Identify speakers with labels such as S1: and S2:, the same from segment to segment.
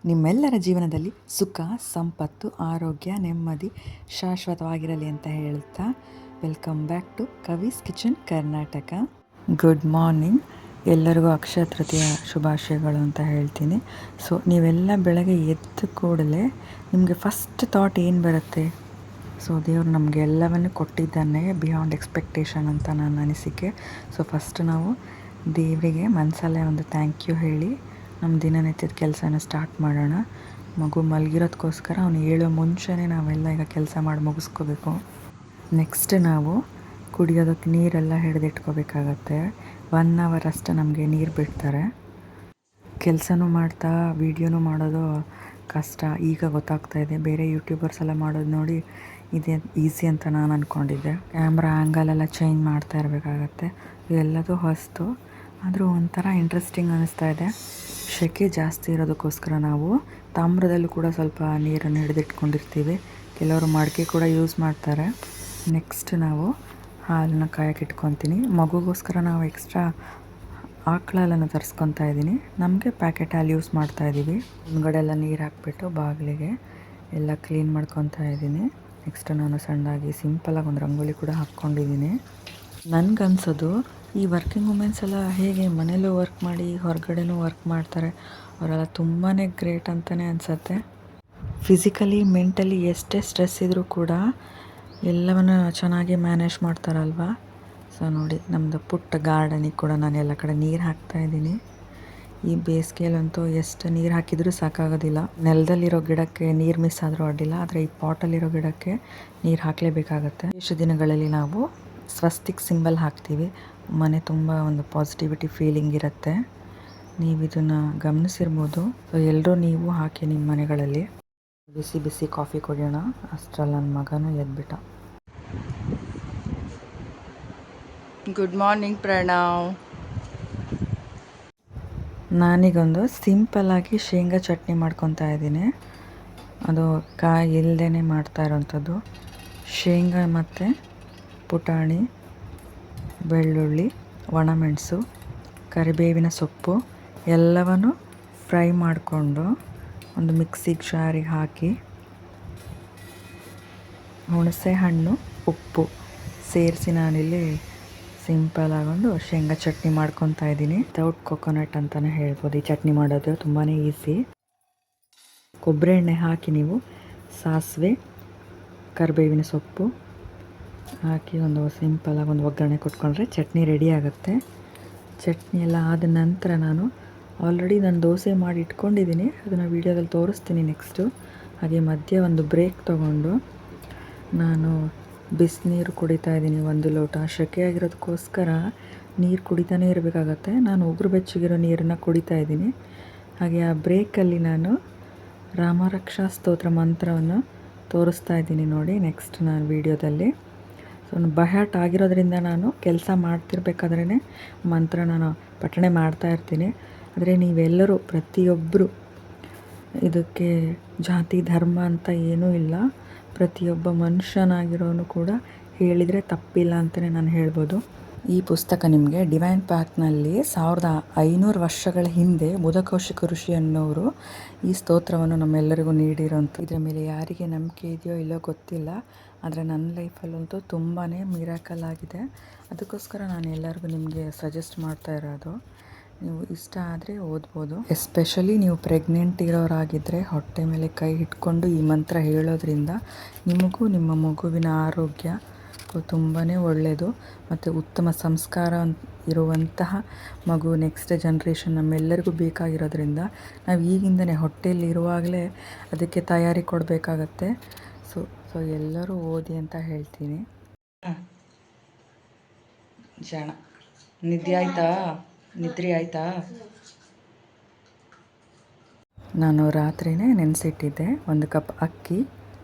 S1: ನಿಮ್ಮೆಲ್ಲರ ಜೀವನದಲ್ಲಿ ಸುಖ, ಸಂಪತ್ತು, ಆರೋಗ್ಯ, ನೆಮ್ಮದಿ ಶಾಶ್ವತವಾಗಿರಲಿ ಅಂತ ಹೇಳ್ತಾ welcome back to Kavi's kitchen Karnataka. Good morning, ಎಲ್ಲರಿಗೂ ಅಕ್ಷಯ ತೃತೀಯ ಶುಭಾಶಯಗಳು ಅಂತ ಹೇಳ್ತೀನಿ. ಸೊ ನೀವೆಲ್ಲ ಬೆಳಗ್ಗೆ ಎದ್ದ ಕೂಡಲೇ ನಿಮಗೆ ಫಸ್ಟ್ ಥಾಟ್ ಏನು ಬರುತ್ತೆ? ಸೊ ದೇವರು ನಮಗೆ ಎಲ್ಲವನ್ನು ಕೊಟ್ಟಿದ್ದಾನೆ ಬಿಯಾಂಡ್ ಎಕ್ಸ್ಪೆಕ್ಟೇಷನ್ ಅಂತ ನನ್ನ ಅನಿಸಿಕೆ. ಸೊ ಫಸ್ಟ್ ನಾವು ದೇವರಿಗೆ ಮನಸಲ್ಲೇ ಒಂದು ಥ್ಯಾಂಕ್ ಯು ಹೇಳಿ ನಮ್ಮ ದಿನನಿತ್ಯದ ಕೆಲಸನ ಸ್ಟಾರ್ಟ್ ಮಾಡೋಣ. ಮಗು ಮಲಗಿರೋದಕ್ಕೋಸ್ಕರ ಅವನು ಹೇಳೋ ಮುಂಚೆನೇ ನಾವೆಲ್ಲ ಈಗ ಕೆಲಸ ಮಾಡಿ ಮುಗಿಸ್ಕೋಬೇಕು. ನೆಕ್ಸ್ಟ್ ನಾವು ಕುಡಿಯೋದಕ್ಕೆ ನೀರೆಲ್ಲ ಹಿಡಿದಿಟ್ಕೋಬೇಕಾಗತ್ತೆ. 1 ಅವರ್ ಅಷ್ಟು ನಮಗೆ ನೀರು ಬಿಡ್ತಾರೆ. ಕೆಲಸನೂ ಮಾಡ್ತಾ ವೀಡಿಯೋನೂ ಮಾಡೋದು ಕಷ್ಟ ಈಗ ಗೊತ್ತಾಗ್ತಾ ಇದೆ. ಬೇರೆ ಯೂಟ್ಯೂಬರ್ಸ್ ಎಲ್ಲ ಮಾಡೋದು ನೋಡಿ ಇದೇ ಈಸಿ ಅಂತ ನಾನು ಅಂದ್ಕೊಂಡಿದ್ದೆ. ಕ್ಯಾಮ್ರಾ ಆ್ಯಂಗಲೆಲ್ಲ ಚೇಂಜ್ ಮಾಡ್ತಾ ಇರಬೇಕಾಗತ್ತೆ. ಇದೆಲ್ಲದೂ ಹೊಸ್ತು, ಆದರೂ ಒಂಥರ ಇಂಟ್ರೆಸ್ಟಿಂಗ್ ಅನ್ನಿಸ್ತಾ ಇದೆ. ಸೆಕೆ ಜಾಸ್ತಿ ಇರೋದಕ್ಕೋಸ್ಕರ ನಾವು ತಾಮ್ರದಲ್ಲೂ ಕೂಡ ಸ್ವಲ್ಪ ನೀರನ್ನು ಹಿಡಿದಿಟ್ಕೊಂಡಿರ್ತೀವಿ. ಕೆಲವರು ಮಡಿಕೆ ಕೂಡ ಯೂಸ್ ಮಾಡ್ತಾರೆ. ನೆಕ್ಸ್ಟ್ ನಾವು ಹಾಲನ್ನ ಕಾಯಕ್ಕೆ ಇಟ್ಕೊತೀನಿ. ಮಗುಗೋಸ್ಕರ ನಾವು ಎಕ್ಸ್ಟ್ರಾ ಆಕಳ ಹಾಲನ್ನು ತರಿಸ್ಕೊತಾ ಇದ್ದೀನಿ. ನಮಗೆ ಪ್ಯಾಕೆಟ್ ಹಾಲು ಯೂಸ್ ಮಾಡ್ತಾಯಿದ್ದೀವಿ. ಮುಂದ್ಗಡೆ ಎಲ್ಲ ನೀರು ಹಾಕ್ಬಿಟ್ಟು ಬಾಗಿಲಿಗೆ ಎಲ್ಲ ಕ್ಲೀನ್ ಮಾಡ್ಕೊತಾ ಇದ್ದೀನಿ. ನೆಕ್ಸ್ಟ್ ನಾನು ಸಣ್ಣದಾಗಿ ಸಿಂಪಲಾಗಿ ಒಂದು ರಂಗೋಲಿ ಕೂಡ ಹಾಕ್ಕೊಂಡಿದ್ದೀನಿ. ನನಗನ್ಸೋದು ಈ ವರ್ಕಿಂಗ್ ವುಮೆನ್ಸ್ ಎಲ್ಲ ಹೇಗೆ ಮನೇಲೂ ವರ್ಕ್ ಮಾಡಿ ಹೊರಗಡೆನೂ ವರ್ಕ್ ಮಾಡ್ತಾರೆ, ಅವರೆಲ್ಲ ತುಂಬಾ ಗ್ರೇಟ್ ಅಂತಲೇ ಅನಿಸುತ್ತೆ. ಫಿಸಿಕಲಿ ಮೆಂಟಲಿ ಎಷ್ಟೇ ಸ್ಟ್ರೆಸ್ ಇದ್ದರೂ ಕೂಡ ಎಲ್ಲವನ್ನು ಚೆನ್ನಾಗಿ ಮ್ಯಾನೇಜ್ ಮಾಡ್ತಾರಲ್ವ. ಸೊ ನೋಡಿ, ನಮ್ಮದು ಪುಟ್ಟ ಗಾರ್ಡನಿಗೆ ಕೂಡ ನಾನು ಎಲ್ಲ ಕಡೆ ನೀರು ಹಾಕ್ತಾಯಿದ್ದೀನಿ. ಈ ಬೇಸಿಗೆಯಲ್ಲಂತೂ ಎಷ್ಟು ನೀರು ಹಾಕಿದರೂ ಸಾಕಾಗೋದಿಲ್ಲ. ನೆಲದಲ್ಲಿರೋ ಗಿಡಕ್ಕೆ ನೀರು ಮಿಸ್ ಆದರೂ ಅಡ್ಡಿಲ್ಲ, ಆದರೆ ಈ ಪಾಟಲ್ಲಿರೋ ಗಿಡಕ್ಕೆ ನೀರು ಹಾಕಲೇಬೇಕಾಗತ್ತೆ. ವಿಶೇಷ ದಿನಗಳಲ್ಲಿ ನಾವು ಸ್ವಸ್ತಿಕ್ ಸಿಂಬಲ್ ಹಾಕ್ತೀವಿ. ಮನೆ ತುಂಬ ಒಂದು ಪಾಸಿಟಿವಿಟಿ ಫೀಲಿಂಗ್ ಇರುತ್ತೆ. ನೀವು ಇದನ್ನು ಗಮನಿಸಿರ್ಬೋದು. ಸೊ ಎಲ್ಲರೂ ನೀವು ಹಾಕಿ ನಿಮ್ಮ ಮನೆಗಳಲ್ಲಿ. ಬಿಸಿ ಬಿಸಿ ಕಾಫಿ ಕುಡಿಯೋಣ. ಅಷ್ಟರಲ್ಲಿ ನನ್ನ ಮಗನೂ ಎದ್ಬಿಟ್ಟ. Good morning Pranav. ನಾನೀಗೊಂದು ಸಿಂಪಲ್ಲಾಗಿ ಶೇಂಗಾ ಚಟ್ನಿ ಮಾಡ್ಕೊತಾ ಇದ್ದೀನಿ. ಅದು ಕಾಯಿ ಇಲ್ಲದೇ ಮಾಡ್ತಾ ಇರೋವಂಥದ್ದು. ಶೇಂಗಾ ಮತ್ತು ಪುಟಾಣಿ, ಬೆಳ್ಳುಳ್ಳಿ, ಒಣಮೆಣಸು, ಕರಿಬೇವಿನ ಸೊಪ್ಪು ಎಲ್ಲವನ್ನು ಫ್ರೈ ಮಾಡಿಕೊಂಡು ಒಂದು ಮಿಕ್ಸಿಗೆ ಜಾರಿಗೆ ಹಾಕಿ ಹುಣಸೆ ಹಣ್ಣು, ಉಪ್ಪು ಸೇರಿಸಿ ನಾನಿಲ್ಲಿ ಸಿಂಪಲಾಗೊಂದು ಶೇಂಗಾ ಚಟ್ನಿ ಮಾಡ್ಕೊತಾ ಇದ್ದೀನಿ. ವಿತೌಟ್ ಕೊಕೊನಟ್ ಅಂತಲೇ ಹೇಳ್ಬೋದು. ಈ ಚಟ್ನಿ ಮಾಡೋದು ತುಂಬಾ ಈಸಿ. ಕೊಬ್ಬರಿ ಎಣ್ಣೆ ಹಾಕಿ ನೀವು ಸಾಸಿವೆ, ಕರಿಬೇವಿನ ಸೊಪ್ಪು ಹಾಕಿ ಒಂದು ಸಿಂಪಲಾಗಿ ಒಂದು ಒಗ್ಗರಣೆ ಕೊಟ್ಕೊಂಡ್ರೆ ಚಟ್ನಿ ರೆಡಿ ಆಗುತ್ತೆ. ಚಟ್ನಿ ಎಲ್ಲ ಆದ ನಂತರ ನಾನು ದೋಸೆ ಮಾಡಿ ಇಟ್ಕೊಂಡಿದ್ದೀನಿ. ಅದನ್ನು ವೀಡಿಯೋದಲ್ಲಿ ತೋರಿಸ್ತೀನಿ ನೆಕ್ಸ್ಟು. ಹಾಗೆ ಮಧ್ಯೆ ಒಂದು ಬ್ರೇಕ್ ತೊಗೊಂಡು ನಾನು ಬಿಸಿನೀರು ಕುಡಿತಾ ಇದ್ದೀನಿ. 1 ಲೋಟ. ಸೆಕೆ ಆಗಿರೋದಕ್ಕೋಸ್ಕರ ನೀರು ಕುಡಿತಾನೇ ಇರಬೇಕಾಗತ್ತೆ. ನಾನು ಉಗುರು ಬೆಚ್ಚಗಿರೋ ನೀರನ್ನು ಕುಡಿತಾ ಇದ್ದೀನಿ. ಹಾಗೆ ಆ ಬ್ರೇಕಲ್ಲಿ ನಾನು ರಾಮರಕ್ಷಾ ಸ್ತೋತ್ರ ಮಂತ್ರವನ್ನು ತೋರಿಸ್ತಾ ಇದ್ದೀನಿ ನೋಡಿ ನೆಕ್ಸ್ಟ್ ನಾನು ವೀಡಿಯೋದಲ್ಲಿ. ಸೊ ಬಹ್ಯಾಟ್ ಆಗಿರೋದ್ರಿಂದ ನಾನು ಕೆಲಸ ಮಾಡ್ತಿರ್ಬೇಕಾದ್ರೇ ಮಂತ್ರ ನಾನು ಪಠಣೆ ಮಾಡ್ತಾ ಇರ್ತೀನಿ. ಆದರೆ ನೀವೆಲ್ಲರೂ ಪ್ರತಿಯೊಬ್ಬರು ಇದಕ್ಕೆ ಜಾತಿ ಧರ್ಮ ಅಂತ ಏನೂ ಇಲ್ಲ. ಪ್ರತಿಯೊಬ್ಬ ಮನುಷ್ಯನಾಗಿರೋನು ಕೂಡ ಹೇಳಿದರೆ ತಪ್ಪಿಲ್ಲ ಅಂತಲೇ ನಾನು ಹೇಳ್ಬೋದು. ಈ ಪುಸ್ತಕ ನಿಮಗೆ ಡಿವೈನ್ ಪಾತ್ನಲ್ಲಿ 1500 ವರ್ಷಗಳ ಹಿಂದೆ ಬುಧಕೌಶಿಕ ಋಷಿ ಅನ್ನೋರು ಈ ಸ್ತೋತ್ರವನ್ನು ನಮ್ಮೆಲ್ಲರಿಗೂ ನೀಡಿರೋಂಥ. ಇದರ ಮೇಲೆ ಯಾರಿಗೆ ನಂಬಿಕೆ ಇದೆಯೋ ಇಲ್ಲೋ ಗೊತ್ತಿಲ್ಲ, ಆದರೆ ನನ್ನ ಲೈಫಲ್ಲಂತೂ ತುಂಬಾ ಮಿರಾಕಲ್ ಆಗಿದೆ. ಅದಕ್ಕೋಸ್ಕರ ನಾನು ಎಲ್ಲರಿಗೂ ನಿಮಗೆ ಸಜೆಸ್ಟ್ ಮಾಡ್ತಾ ಇರೋದು. ನೀವು ಇಷ್ಟ ಆದರೆ ಓದ್ಬೋದು. ಎಸ್ಪೆಷಲಿ ನೀವು ಪ್ರೆಗ್ನೆಂಟ್ ಇರೋರಾಗಿದ್ದರೆ ಹೊಟ್ಟೆ ಮೇಲೆ ಕೈ ಇಟ್ಕೊಂಡು ಈ ಮಂತ್ರ ಹೇಳೋದ್ರಿಂದ ನಿಮಗೂ ನಿಮ್ಮ ಮಗುವಿನ ಆರೋಗ್ಯ ತುಂಬಾ ಒಳ್ಳೆಯದು. ಮತ್ತು ಉತ್ತಮ ಸಂಸ್ಕಾರ ಇರುವಂತಹ ಮಗು ನೆಕ್ಸ್ಟ್ ಜನ್ರೇಷನ್ ನಮ್ಮೆಲ್ಲರಿಗೂ ಬೇಕಾಗಿರೋದ್ರಿಂದ ನಾವು ಈಗಿಂದನೇ ಹೊಟ್ಟೆಯಲ್ಲಿ ಇರುವಾಗಲೇ ಅದಕ್ಕೆ ತಯಾರಿ ಕೊಡಬೇಕಾಗತ್ತೆ. ಸೊ ಎಲ್ಲರೂ ಓದಿ ಅಂತ ಹೇಳ್ತೀನಿ. ಜಾಣ ನಿದ್ರೆ ಆಯಿತಾ? ನಾನು ರಾತ್ರಿನೇ ನೆನೆಸಿಟ್ಟಿದ್ದೆ. 1 ಕಪ್ ಅಕ್ಕಿ,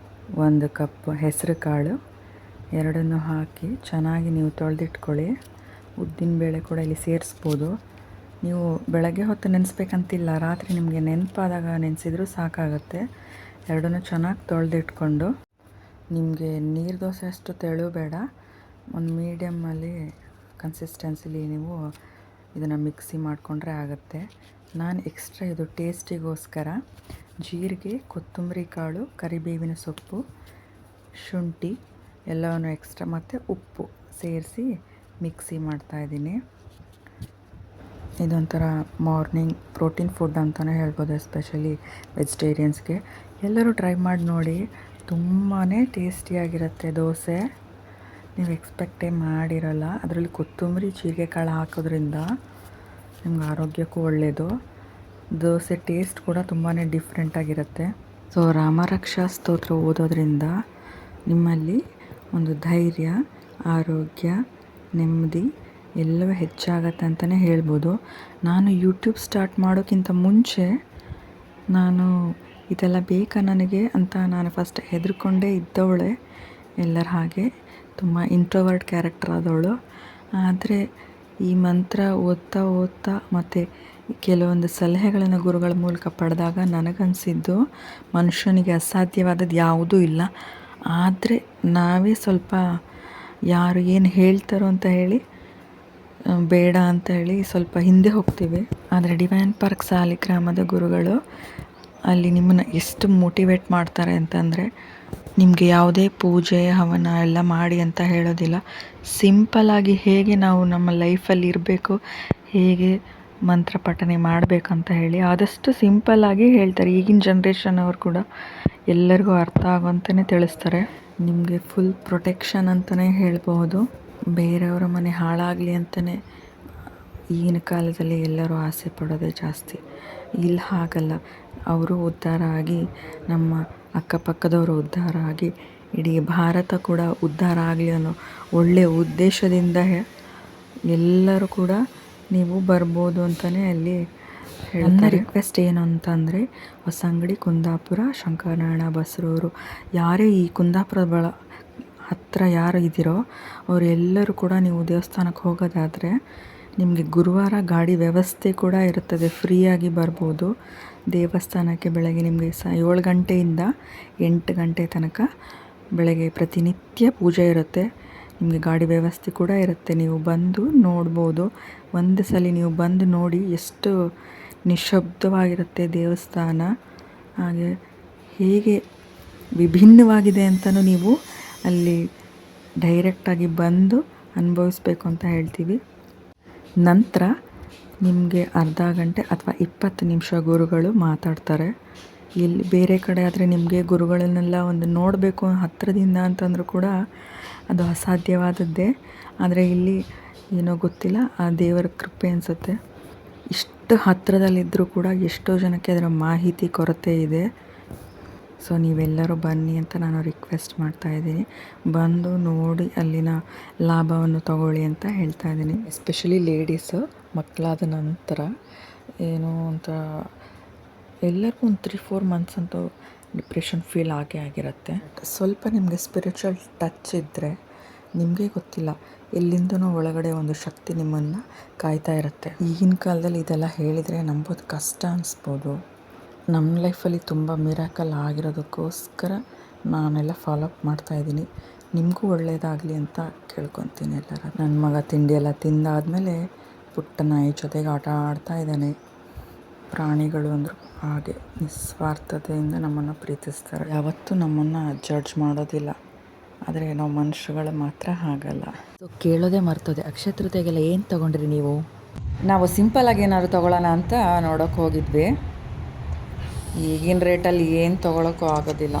S1: 1 ಕಪ್ ಹೆಸರು ಕಾಳು, ಎರಡನ್ನೂ ಹಾಕಿ ಚೆನ್ನಾಗಿ ನೀವು ತೊಳೆದಿಟ್ಕೊಳ್ಳಿ. ಉದ್ದಿನಬೇಳೆ ಕೂಡ ಇಲ್ಲಿ ಸೇರಿಸ್ಬೋದು. ನೀವು ಬೆಳಗ್ಗೆ ಹೊತ್ತು ನೆನೆಸ್ಬೇಕಂತಿಲ್ಲ, ರಾತ್ರಿ ನಿಮಗೆ ನೆನಪಾದಾಗ ನೆನೆಸಿದ್ರೂ ಸಾಕಾಗುತ್ತೆ. ಎರಡನ್ನೂ ಚೆನ್ನಾಗಿ ತೊಳೆದಿಟ್ಕೊಂಡು, ನಿಮಗೆ ನೀರು ದೋಸೆ ಅಷ್ಟು ತೆಳು ಬೇಡ, ಒಂದು ಮೀಡಿಯಮ್ಮಲ್ಲಿ ಕನ್ಸಿಸ್ಟೆನ್ಸಿಲಿ ನೀವು ಇದನ್ನು ಮಿಕ್ಸಿ ಮಾಡಿಕೊಂಡ್ರೆ ಆಗುತ್ತೆ. ನಾನು ಎಕ್ಸ್ಟ್ರಾ ಇದು ಟೇಸ್ಟಿಗೋಸ್ಕರ ಜೀರಿಗೆ, ಕೊತ್ತಂಬರಿ ಕಾಳು, ಕರಿಬೇವಿನ ಸೊಪ್ಪು, ಶುಂಠಿ ಎಲ್ಲವನ್ನು ಎಕ್ಸ್ಟ್ರಾ ಮತ್ತು ಉಪ್ಪು ಸೇರಿಸಿ ಮಿಕ್ಸಿ ಮಾಡ್ತಾಯಿದ್ದೀನಿ. ಇದೊಂಥರ ಮಾರ್ನಿಂಗ್ ಪ್ರೋಟೀನ್ ಫುಡ್ ಅಂತಲೇ ಹೇಳ್ಬೋದು, ಎಸ್ಪೆಷಲಿ ವೆಜಿಟೇರಿಯನ್ಸ್ಗೆ. ಎಲ್ಲರೂ ಟ್ರೈ ಮಾಡಿ ನೋಡಿ, ತುಂಬಾ ಟೇಸ್ಟಿಯಾಗಿರುತ್ತೆ ದೋಸೆ. ನೀವು ಎಕ್ಸ್ಪೆಕ್ಟೇ ಮಾಡಿರಲ್ಲ. ಅದರಲ್ಲಿ ಕೊತ್ತಂಬರಿ ಜೀರಿಗೆ ಕಾಳು ಹಾಕೋದ್ರಿಂದ ನಿಮ್ಗೆ ಆರೋಗ್ಯಕ್ಕೂ ಒಳ್ಳೆಯದು. ದೋಸೆ ಟೇಸ್ಟ್ ಕೂಡ ತುಂಬಾ ಡಿಫ್ರೆಂಟಾಗಿರುತ್ತೆ. ಸೊ ರಾಮರಕ್ಷಾ ಸ್ತೋತ್ರ ಓದೋದ್ರಿಂದ ನಿಮ್ಮಲ್ಲಿ ಒಂದು ಧೈರ್ಯ, ಆರೋಗ್ಯ, ನೆಮ್ಮದಿ ಎಲ್ಲವೂ ಹೆಚ್ಚಾಗತ್ತೆ ಅಂತಲೇ ಹೇಳ್ಬೋದು. ನಾನು ಯೂಟ್ಯೂಬ್ ಸ್ಟಾರ್ಟ್ ಮಾಡೋಕ್ಕಿಂತ ಮುಂಚೆ ನಾನು ಇದೆಲ್ಲ ಬೇಕಾ ನನಗೆ ಅಂತ ನಾನು ಫಸ್ಟ್ ಹೆದರ್ಕೊಂಡೇ ಇದ್ದವಳೆ. ಎಲ್ಲರ ಹಾಗೆ ತುಂಬ ಇಂಟ್ರೋವರ್ಟ್ ಕ್ಯಾರೆಕ್ಟರ್ ಆದವಳು. ಆದರೆ ಈ ಮಂತ್ರ ಓದ್ತಾ ಮತ್ತು ಕೆಲವೊಂದು ಸಲಹೆಗಳನ್ನು ಗುರುಗಳ ಮೂಲಕ ಪಡೆದಾಗ ನನಗನ್ಸಿದ್ದು ಮನುಷ್ಯನಿಗೆ ಅಸಾಧ್ಯವಾದದ್ದು ಯಾವುದೂ ಇಲ್ಲ. ಆದರೆ ನಾವೇ ಸ್ವಲ್ಪ ಯಾರು ಏನು ಹೇಳ್ತಾರೋ ಅಂತ ಹೇಳಿ ಬೇಡ ಅಂತ ಹೇಳಿ ಸ್ವಲ್ಪ ಹಿಂದೆ ಹೋಗ್ತೀವಿ. ಆದರೆ ಡಿವೈನ್ ಪಾರ್ಕ್ ಸಾಲಿಗ್ರಾಮದ ಗುರುಗಳು ಅಲ್ಲಿ ನಿಮ್ಮನ್ನು ಎಷ್ಟು ಮೋಟಿವೇಟ್ ಮಾಡ್ತಾರೆ ಅಂತಂದರೆ, ನಿಮಗೆ ಯಾವುದೇ ಪೂಜೆ ಹವನ ಎಲ್ಲ ಮಾಡಿ ಅಂತ ಹೇಳೋದಿಲ್ಲ. ಸಿಂಪಲ್ಲಾಗಿ ಹೇಗೆ ನಾವು ನಮ್ಮ ಲೈಫಲ್ಲಿ ಇರಬೇಕು, ಹೇಗೆ ಮಂತ್ರ ಪಠನೆ ಮಾಡಬೇಕಂತ ಹೇಳಿ ಆದಷ್ಟು ಸಿಂಪಲ್ಲಾಗಿ ಹೇಳ್ತಾರೆ. ಈಗಿನ ಜನ್ರೇಷನ್ ಅವರು ಕೂಡ ಎಲ್ಲರಿಗೂ ಅರ್ಥ ಆಗುವಂತಲೇ ತಿಳಿಸ್ತಾರೆ. ನಿಮಗೆ ಫುಲ್ ಪ್ರೊಟೆಕ್ಷನ್ ಅಂತಲೇ ಹೇಳ್ಬೋದು. ಬೇರೆಯವರ ಮನೆ ಹಾಳಾಗಲಿ ಅಂತಲೇ ಈಗಿನ ಕಾಲದಲ್ಲಿ ಎಲ್ಲರೂ ಆಸೆ ಪಡೋದೇ ಜಾಸ್ತಿ. ಇಲ್ಲಿ ಹಾಗಲ್ಲ, ಅವರು ಉದ್ಧಾರ ಆಗಿ ನಮ್ಮ ಅಕ್ಕಪಕ್ಕದವರು ಉದ್ಧಾರ ಆಗಿ ಇಡೀ ಭಾರತ ಕೂಡ ಉದ್ಧಾರ ಆಗಲಿ ಅನ್ನೋ ಒಳ್ಳೆಯ ಉದ್ದೇಶದಿಂದ ಎಲ್ಲರೂ ಕೂಡ ನೀವು ಬರ್ಬೋದು ಅಂತಲೇ ಅಲ್ಲಿ ನನ್ನ ರಿಕ್ವೆಸ್ಟ್ ಏನು ಅಂತಂದರೆ, ಹೊಸಂಗಡಿ, ಕುಂದಾಪುರ, ಶಂಕರನಾರಾಯಣ, ಬಸರೂರು, ಯಾರೇ ಈ ಕುಂದಾಪುರ ಹತ್ತಿರ ಯಾರು ಇದ್ದೀರೋ ಅವರೆಲ್ಲರೂ ಕೂಡ ನೀವು ದೇವಸ್ಥಾನಕ್ಕೆ ಹೋಗೋದಾದರೆ ನಿಮಗೆ ಗುರುವಾರ ಗಾಡಿ ವ್ಯವಸ್ಥೆ ಕೂಡ ಇರುತ್ತದೆ. ಫ್ರೀಯಾಗಿ ಬರ್ಬೋದು ದೇವಸ್ಥಾನಕ್ಕೆ. ಬೆಳಗ್ಗೆ ನಿಮಗೆ 7 ಗಂಟೆಯಿಂದ 8 ಗಂಟೆ ತನಕ ಬೆಳಗ್ಗೆ ಪ್ರತಿನಿತ್ಯ ಪೂಜೆ ಇರುತ್ತೆ. ನಿಮಗೆ ಗಾಡಿ ವ್ಯವಸ್ಥೆ ಕೂಡ ಇರುತ್ತೆ. ನೀವು ಬಂದು ನೋಡ್ಬೋದು. ಒಂದು ಸಲ ನೀವು ಬಂದು ನೋಡಿ ಎಷ್ಟು ನಿಶಬ್ದವಾಗಿರುತ್ತೆ ದೇವಸ್ಥಾನ, ಹಾಗೆ ಹೇಗೆ ವಿಭಿನ್ನವಾಗಿದೆ ಅಂತಲೂ ನೀವು ಅಲ್ಲಿ ಡೈರೆಕ್ಟಾಗಿ ಬಂದು ಅನುಭವಿಸ್ಬೇಕು ಅಂತ ಹೇಳ್ತೀವಿ. ನಂತರ ನಿಮಗೆ ಅರ್ಧ ಗಂಟೆ ಅಥವಾ 20 ನಿಮಿಷ ಗುರುಗಳು ಮಾತಾಡ್ತಾರೆ. ಇಲ್ಲಿ ಬೇರೆ ಕಡೆ ಆದರೆ ನಿಮಗೆ ಗುರುಗಳನ್ನೆಲ್ಲ ಒಂದು ನೋಡಬೇಕು ಹತ್ತಿರದಿಂದ ಅಂತಂದರೂ ಕೂಡ ಅದು ಅಸಾಧ್ಯವಾದದ್ದೇ. ಆದರೆ ಇಲ್ಲಿ ಏನೋ ಗೊತ್ತಿಲ್ಲ, ಆ ದೇವರ ಕೃಪೆ ಅನಿಸುತ್ತೆ. ಇಷ್ಟು ಹತ್ತಿರದಲ್ಲಿದ್ದರೂ ಕೂಡ ಎಷ್ಟೋ ಜನಕ್ಕೆ ಅದರ ಮಾಹಿತಿ ಕೊರತೆ ಇದೆ. ಸೊ ನೀವೆಲ್ಲರೂ ಬನ್ನಿ ಅಂತ ನಾನು ರಿಕ್ವೆಸ್ಟ್ ಮಾಡ್ತಾಯಿದ್ದೀನಿ. ಬಂದು ನೋಡಿ ಅಲ್ಲಿನ ಲಾಭವನ್ನು ತಗೊಳ್ಳಿ ಅಂತ ಹೇಳ್ತಾ ಇದ್ದೀನಿ. ಎಸ್ಪೆಷಲಿ ಲೇಡೀಸು ಮಕ್ಕಳಾದ ನಂತರ ಏನೋ ಅಂತ ಎಲ್ಲರಿಗೂ ಒಂದು 3-4 ಮಂತ್ಸ್ ಅಂತೂ ಡಿಪ್ರೆಷನ್ ಫೀಲ್ ಆಗಿರುತ್ತೆ. ಸ್ವಲ್ಪ ನಿಮಗೆ ಸ್ಪಿರಿಚುವಲ್ ಟಚ್ ಇದ್ದರೆ ನಿಮಗೆ ಗೊತ್ತಿಲ್ಲ, ಎಲ್ಲಿಂದನೋ ಒಳಗಡೆ ಒಂದು ಶಕ್ತಿ ನಿಮ್ಮನ್ನು ಕಾಯ್ತಾ ಇರುತ್ತೆ. ಈಗಿನ ಕಾಲದಲ್ಲಿ ಇದೆಲ್ಲ ಹೇಳಿದರೆ ನಂಬೋದು ಕಷ್ಟ ಅನಿಸ್ಬೋದು. ನಮ್ಮ ಲೈಫಲ್ಲಿ ತುಂಬ ಮಿರಾಕಲ್ ಆಗಿರೋದಕ್ಕೋಸ್ಕರ ನಾನೆಲ್ಲ ಫಾಲೋಅಪ್ ಮಾಡ್ತಾಯಿದ್ದೀನಿ. ನಿಮಗೂ ಒಳ್ಳೆಯದಾಗಲಿ ಅಂತ ಕೇಳ್ಕೊತೀನಿ ಎಲ್ಲರ. ನನ್ನ ಮಗ ತಿಂಡಿ ಎಲ್ಲ ತಿಂದಾದಮೇಲೆ ಪುಟ್ಟ ನಾಯಿ ಜೊತೆಗೆ ಆಟ ಆಡ್ತಾ ಇದ್ದಾನೆ. ಪ್ರಾಣಿಗಳು ಅಂದರು ಹಾಗೆ ನಿಸ್ವಾರ್ಥತೆಯಿಂದ ನಮ್ಮನ್ನು ಪ್ರೀತಿಸ್ತಾರೆ. ಯಾವತ್ತೂ ನಮ್ಮನ್ನು ಜಡ್ಜ್ ಮಾಡೋದಿಲ್ಲ. ಆದರೆ ನಾವು ಮನುಷ್ಯಗಳು ಮಾತ್ರ ಹಾಗಲ್ಲ. ಸೊ ಕೇಳೋದೇ ಮರ್ತೋದೆ, ಅಕ್ಷಯ ತೃತೀಯೆಗೆಲ್ಲ ಏನು ತೊಗೊಂಡ್ರಿ ನೀವು? ನಾವು ಸಿಂಪಲಾಗಿ ಏನಾದ್ರು ತೊಗೊಳ್ಳೋಣ ಅಂತ ನೋಡೋಕೆ ಹೋಗಿದ್ವಿ. ಈಗಿನ ರೇಟಲ್ಲಿ ಏನು ತೊಗೊಳಕ್ಕೂ ಆಗೋದಿಲ್ಲ.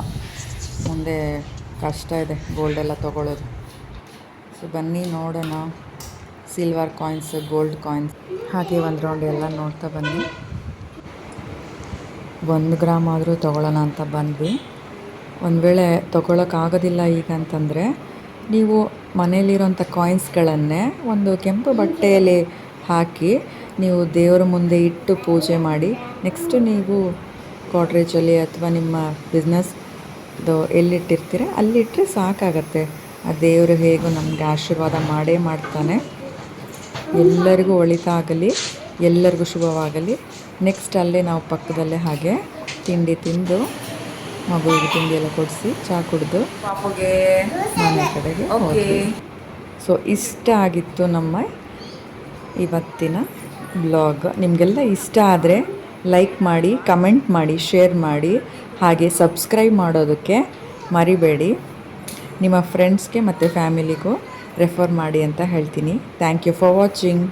S1: ಮುಂದೆ ಕಷ್ಟ ಇದೆ ಗೋಲ್ಡೆಲ್ಲ ತೊಗೊಳ್ಳೋದು. ಸೊ ಬನ್ನಿ ನೋಡೋಣ. ಸಿಲ್ವರ್ ಕಾಯಿನ್ಸ್, ಗೋಲ್ಡ್ ಕಾಯಿನ್ಸ್ ಹಾಗೆ ಒಂದು ರೌಂಡ್ ಎಲ್ಲ ನೋಡ್ತಾ ಬನ್ನಿ. 1 ಗ್ರಾಮ್ ಆದರೂ ತೊಗೊಳ್ಳೋಣ ಅಂತ ಬಂದ್ವಿ. ಒಂದು ವೇಳೆ ತೊಗೊಳಕ್ಕಾಗೋದಿಲ್ಲ ಈಗ ಅಂತಂದರೆ ನೀವು ಮನೇಲಿರೋಂಥ ಕಾಯಿನ್ಸ್ಗಳನ್ನೇ ಒಂದು ಕೆಂಪು ಬಟ್ಟೆಯಲ್ಲಿ ಹಾಕಿ ನೀವು ದೇವರ ಮುಂದೆ ಇಟ್ಟು ಪೂಜೆ ಮಾಡಿ, ನೆಕ್ಸ್ಟ್ ನೀವು ಕಾಟ್ರೇಜಲ್ಲಿ ಅಥವಾ ನಿಮ್ಮ ಬಿಸ್ನೆಸ್ದು ಎಲ್ಲಿಟ್ಟಿರ್ತೀರ ಅಲ್ಲಿಟ್ಟರೆ ಸಾಕಾಗತ್ತೆ. ಆ ದೇವರು ಹೇಗೂ ನಮಗೆ ಆಶೀರ್ವಾದ ಮಾಡೇ ಮಾಡ್ತಾನೆ. ಎಲ್ಲರಿಗೂ ಒಳಿತಾಗಲಿ, ಎಲ್ಲರಿಗೂ ಶುಭವಾಗಲಿ. ನೆಕ್ಸ್ಟ್ ಅಲ್ಲೇ ನಾವು ಪಕ್ಕದಲ್ಲೇ ಹಾಗೆ ತಿಂಡಿ ತಿಂದು ಮಗುವಿಗೆ ತಿಂಡಿ ಎಲ್ಲ ಕೊಡಿಸಿ ಚಹಾ ಕುಡಿದು ಮನೆ ಕಡೆಗೆ ಹೋದ್ವಿ. ಸೊ ಇಷ್ಟ ಆಗಿತ್ತು ನಮ್ಮ ಇವತ್ತಿನ ಬ್ಲಾಗ್. ನಿಮಗೆಲ್ಲ ಇಷ್ಟ ಆದರೆ ಲೈಕ್ ಮಾಡಿ, ಕಮೆಂಟ್ ಮಾಡಿ, ಶೇರ್ ಮಾಡಿ, ಹಾಗೆ ಸಬ್ಸ್ಕ್ರೈಬ್ ಮಾಡೋದಕ್ಕೆ ಮರಿಬೇಡಿ. ನಿಮ್ಮ ಫ್ರೆಂಡ್ಸ್ಗೆ ಮತ್ತು ಫ್ಯಾಮಿಲಿಗೂ ರೆಫರ್ ಮಾಡಿ ಅಂತ ಹೇಳ್ತೀನಿ. Thank you for watching.